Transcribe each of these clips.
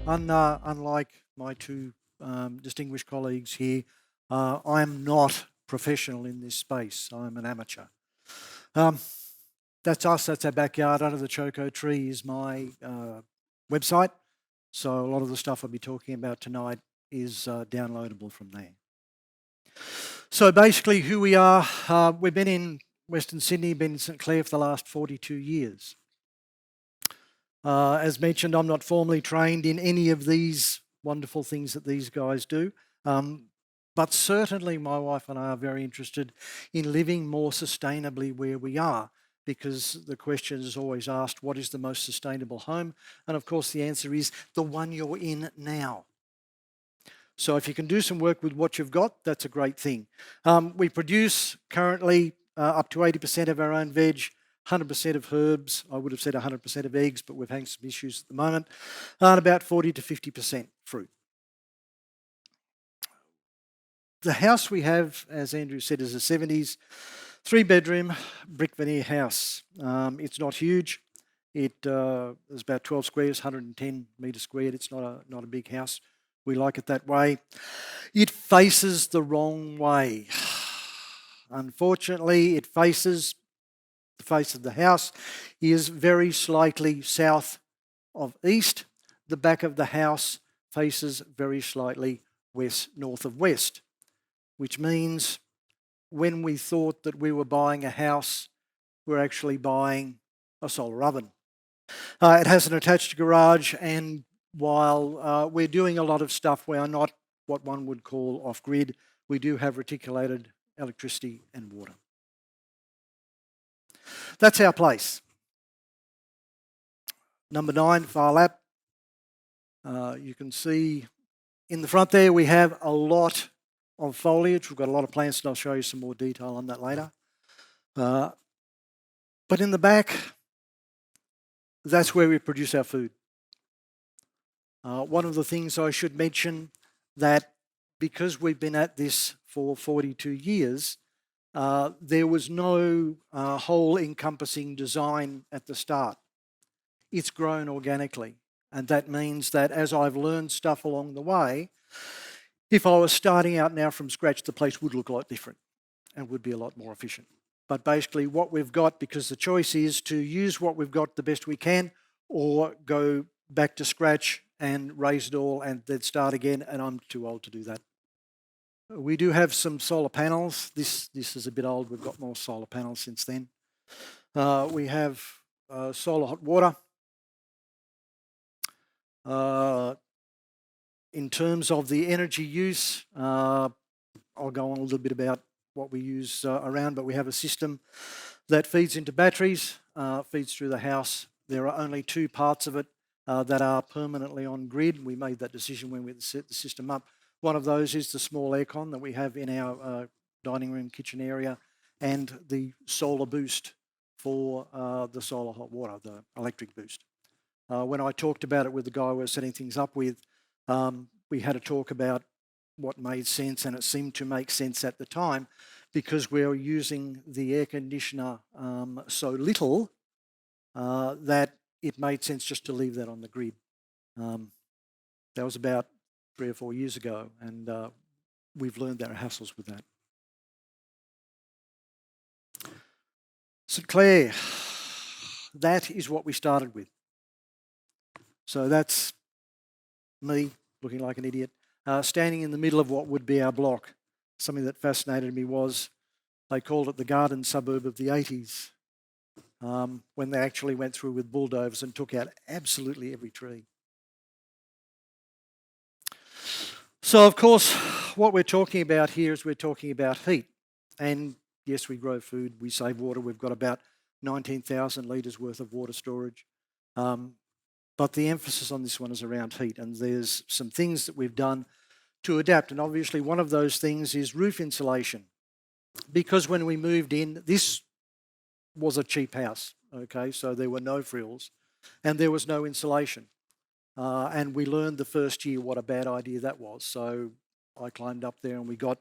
Unlike my two distinguished colleagues here, I'm not professional in this space. I'm an amateur. That's us, that's our backyard. Under the choco tree is my website. So a lot of the stuff I'll be talking about tonight is downloadable from there. So basically who we are, we've been in Western Sydney, been in St Clair for the last 42 years. As mentioned, I'm not formally trained in any of these wonderful things that these guys do, but certainly my wife and I are very interested in living more sustainably where we are, because the question is always asked, what is the most sustainable home? And of course the answer is the one you're in now. So if you can do some work with what you've got, that's a great thing. We produce currently up to 80% of our own veg, 100% of herbs. I would have said 100% of eggs, but we're having some issues at the moment, and about 40 to 50% fruit. The house we have, as Andrew said, is a 70s, 3-bedroom brick veneer house. It's not huge. It is about 12 squares, 110 metres squared. It's not a big house. We like it that way. It faces the wrong way. Unfortunately, it faces the face of the house is very slightly south of east. The back of the house faces very slightly north of west, which means when we thought that we were buying a house, we're actually buying a solar oven. It has an attached garage, and while we're doing a lot of stuff, we are not what one would call off-grid. We do have reticulated electricity and water. That's our place. Number 9, far lap. You can see in the front there we have a lot of foliage. We've got a lot of plants, and I'll show you some more detail on that later. But in the back, that's where we produce our food. One of the things I should mention, that because we've been at this for 42 years, there was no whole encompassing design at the start. It's grown organically, and that means that as I've learned stuff along the way, if I was starting out now from scratch, the place would look a lot different and would be a lot more efficient. But basically what we've got, because the choice is to use what we've got the best we can, or go back to scratch and raise it all and then start again, and I'm too old to do that. We do have some solar panels. This is a bit old. We've got more solar panels since then. We have solar hot water. In terms of the energy use, I'll go on a little bit about what we use around, but we have a system that feeds into batteries, feeds through the house. There are only 2 parts of it that are permanently on grid. We made that decision when we set the system up. One of those is the small aircon that we have in our dining room, kitchen area, and the solar boost for the solar hot water, the electric boost. When I talked about it with the guy we were setting things up with, we had a talk about what made sense, and it seemed to make sense at the time because we were using the air conditioner so little that it made sense just to leave that on the grid. That was about 3 or 4 years ago, and we've learned our hassles with that. St Clair, that is what we started with. So that's me looking like an idiot, standing in the middle of what would be our block. Something that fascinated me was they called it the garden suburb of the 80s. When they actually went through with bulldozers and took out absolutely every tree. So of course, what we're talking about here is we're talking about heat. And yes, we grow food, we save water. We've got about 19,000 litres worth of water storage. But the emphasis on this one is around heat, and there's some things that we've done to adapt. And obviously one of those things is roof insulation. Because when we moved in, this was a cheap house, okay? So there were no frills and there was no insulation. And we learned the first year what a bad idea that was. So I climbed up there and we got,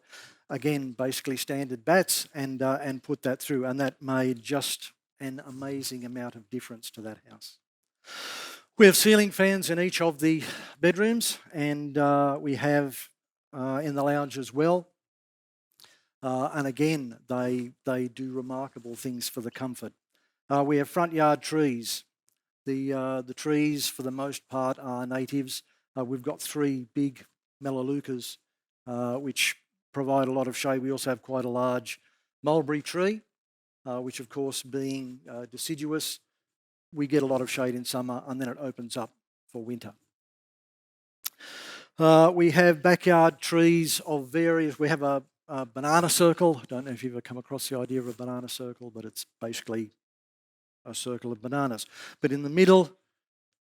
again, basically standard bats and put that through, and that made just an amazing amount of difference to that house. We have ceiling fans in each of the bedrooms, and we have in the lounge as well. And again, they do remarkable things for the comfort. We have front yard trees. The trees, for the most part, are natives. We've got 3 big melaleucas, which provide a lot of shade. We also have quite a large mulberry tree, which of course, being deciduous, we get a lot of shade in summer, and then it opens up for winter. We have backyard trees of various. We have a banana circle. I don't know if you've ever come across the idea of a banana circle, but it's basically a circle of bananas. But in the middle,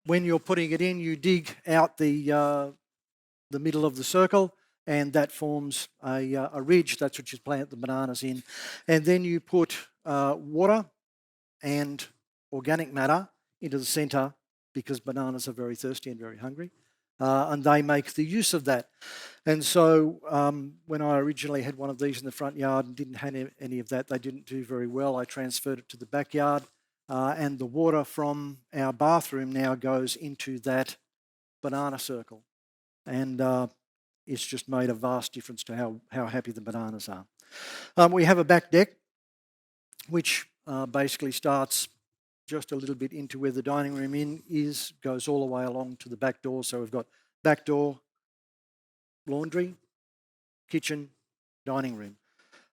when you're putting it in, you dig out the middle of the circle, and that forms a ridge. That's what you plant the bananas in. And then you put water and organic matter into the centre, because bananas are very thirsty and very hungry, and they make the use of that. And so when I originally had one of these in the front yard and didn't have any of that, they didn't do very well. I transferred it to the backyard, and the water from our bathroom now goes into that banana circle. And it's just made a vast difference to how happy the bananas are. We have a back deck, which basically starts just a little bit into where the dining room goes all the way along to the back door. So we've got back door, laundry, kitchen, dining room.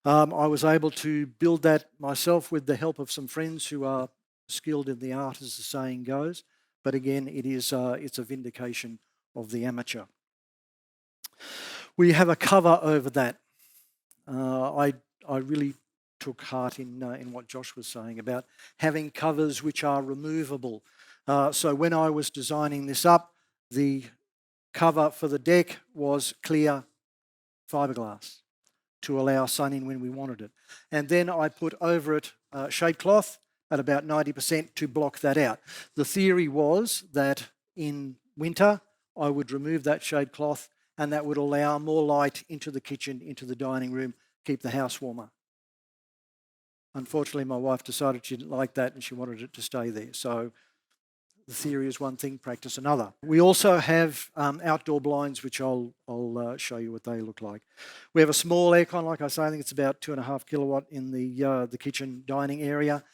I was able to build that myself with the help of some friends who are skilled in the art, as the saying goes. But again, it's a vindication of the amateur. We have a cover over that. I really took heart in what Josh was saying about having covers which are removable. So when I was designing this up, the cover for the deck was clear fiberglass to allow sun in when we wanted it. And then I put over it shade cloth at about 90% to block that out. The theory was that in winter, I would remove that shade cloth, and that would allow more light into the kitchen, into the dining room, keep the house warmer. Unfortunately, my wife decided she didn't like that and she wanted it to stay there. So the theory is one thing, practice another. We also have outdoor blinds, which I'll show you what they look like. We have a small aircon, like I say, I think it's about 2.5 kilowatt in the kitchen dining area.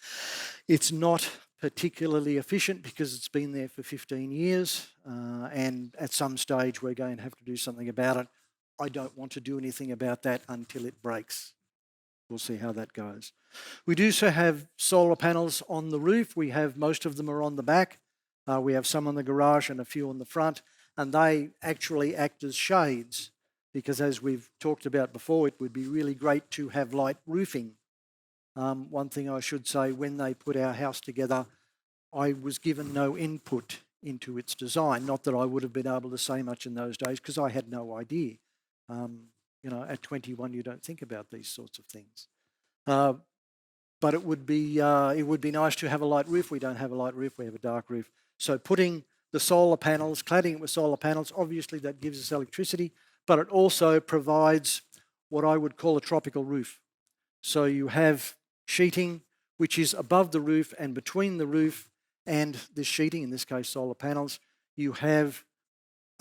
It's not particularly efficient because it's been there for 15 years, and at some stage we're going to have to do something about it. I don't want to do anything about that until it breaks. We'll see how that goes. We do also have solar panels on the roof. Most of them are on the back. We have some on the garage and a few on the front, and they actually act as shades, because as we've talked about before, it would be really great to have light roofing. One thing I should say, when they put our house together, I was given no input into its design. Not that I would have been able to say much in those days, because I had no idea. At 21, you don't think about these sorts of things. But it would be nice to have a light roof. We don't have a light roof, we have a dark roof. So putting the solar panels, cladding it with solar panels, obviously that gives us electricity, but it also provides what I would call a tropical roof. So you have sheeting which is above the roof, and between the roof and this sheeting, in this case solar panels, you have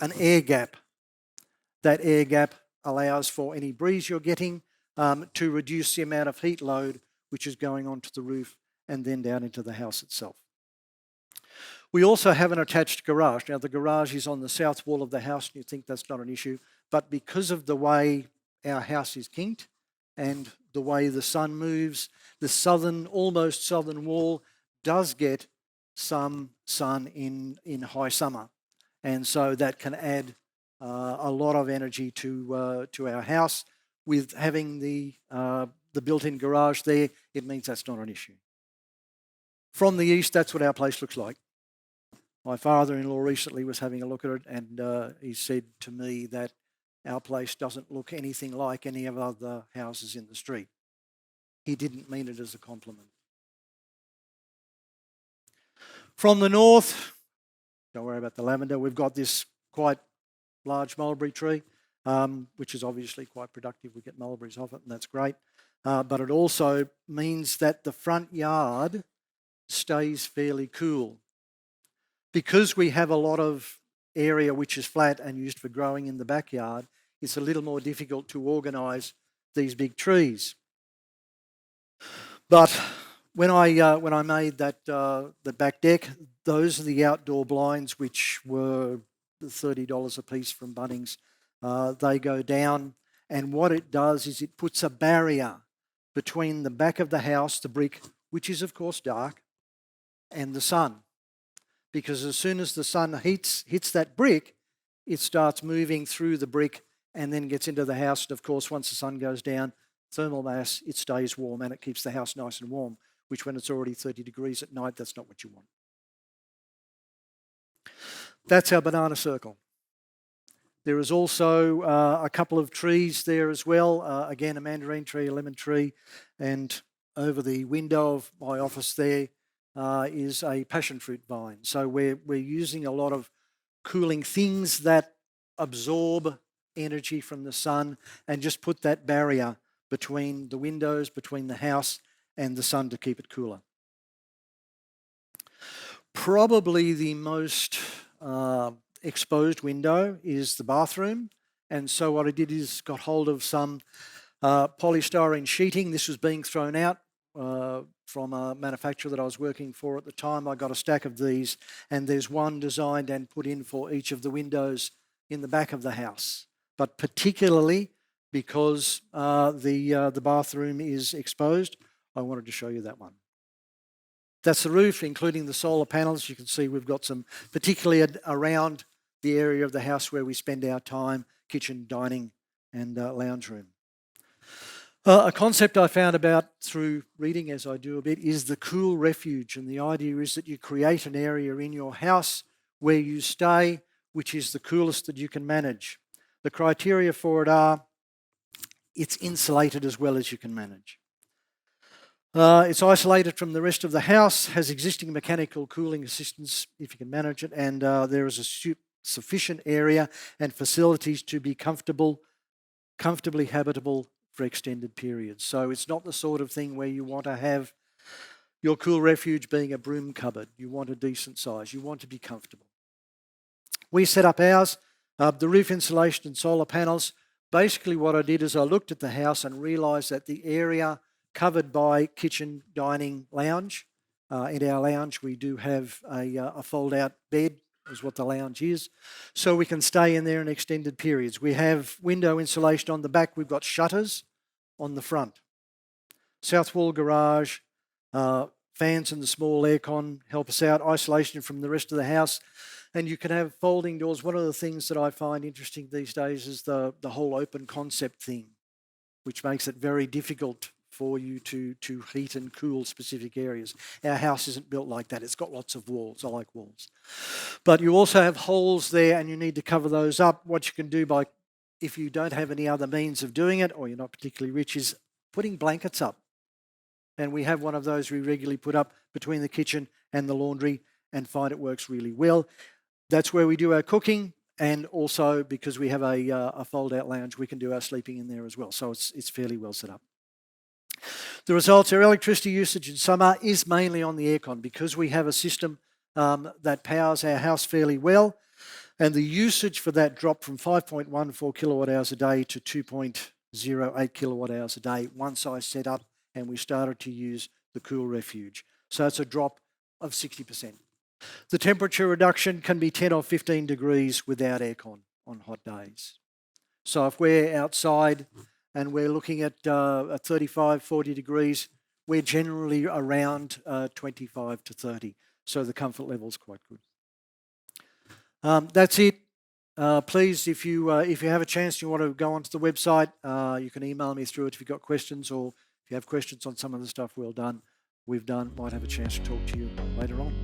an air gap. That air gap allows for any breeze you're getting to reduce the amount of heat load which is going onto the roof and then down into the house itself. We also have an attached garage. Now the garage is on the south wall of the house, and you think that's not an issue, but because of the way our house is kinked and the way the sun moves, the almost southern wall does get some sun in high summer, and so that can add a lot of energy to our house. With having the built-in garage there, it means that's not an issue. From the east, that's what our place looks like. My father-in-law recently was having a look at it, and he said to me that our place doesn't look anything like any of other houses in the street. He didn't mean it as a compliment. From the north, don't worry about the lavender, we've got this quite large mulberry tree, which is obviously quite productive. We get mulberries off it, and that's great. But it also means that the front yard stays fairly cool. Because we have a lot of area which is flat and used for growing in the backyard, it's a little more difficult to organise these big trees. But when I made that the back deck, those are the outdoor blinds which were $30 a piece from Bunnings. They go down, and what it does is it puts a barrier between the back of the house, the brick, which is of course dark, and the sun. Because as soon as the sun hits that brick, it starts moving through the brick and then gets into the house. And of course, once the sun goes down, thermal mass, it stays warm and it keeps the house nice and warm, which when it's already 30 degrees at night, that's not what you want. That's our banana circle. There is also a couple of trees there as well. Again, a mandarin tree, a lemon tree, and over the window of my office there is a passion fruit vine. So we're using a lot of cooling things that absorb energy from the sun and just put that barrier between the windows, between the house and the sun to keep it cooler. Probably the most exposed window is the bathroom, and so what I did is got hold of some polystyrene sheeting. This was being thrown out from a manufacturer that I was working for at the time. I got a stack of these, and there's one designed and put in for each of the windows in the back of the house. But particularly because the bathroom is exposed, I wanted to show you that one. That's the roof, including the solar panels. You can see we've got some, particularly around the area of the house where we spend our time, kitchen, dining, and lounge room. A concept I found about through reading, as I do a bit, is the cool refuge. And the idea is that you create an area in your house where you stay, which is the coolest that you can manage. The criteria for it are, it's insulated as well as you can manage. It's isolated from the rest of the house, has existing mechanical cooling assistance if you can manage it, and there is a sufficient area and facilities to be comfortably habitable for extended periods. So it's not the sort of thing where you want to have your cool refuge being a broom cupboard. You want a decent size. You want to be comfortable. We set up ours, the roof insulation and solar panels. Basically what I did is I looked at the house and realised that the area covered by kitchen, dining, lounge. In our lounge, we do have a fold-out bed, is what the lounge is. So we can stay in there in extended periods. We have window insulation on the back. We've got shutters on the front. South wall garage, fans and the small aircon help us out. Isolation from the rest of the house. And you can have folding doors. One of the things that I find interesting these days is the whole open concept thing, which makes it very difficult for you to heat and cool specific areas. Our house isn't built like that. It's got lots of walls. I like walls. But you also have holes there and you need to cover those up. What you can do by, if you don't have any other means of doing it or you're not particularly rich, is putting blankets up. And we have one of those we regularly put up between the kitchen and the laundry and find it works really well. That's where we do our cooking, and also because we have a fold-out lounge, we can do our sleeping in there as well. So it's fairly well set up. The results, our electricity usage in summer is mainly on the aircon because we have a system that powers our house fairly well, and the usage for that dropped from 5.14 kilowatt hours a day to 2.08 kilowatt hours a day once I set up and we started to use the cool refuge. So it's a drop of 60%. The temperature reduction can be 10 or 15 degrees without aircon on hot days. So if we're outside and we're looking at 35, 40 degrees, we're generally around 25 to 30. So the comfort level is quite good. That's it. Please, if you have a chance, you want to go onto the website, you can email me through it if you've got questions, or if you have questions on some of the stuff we've done, might have a chance to talk to you later on.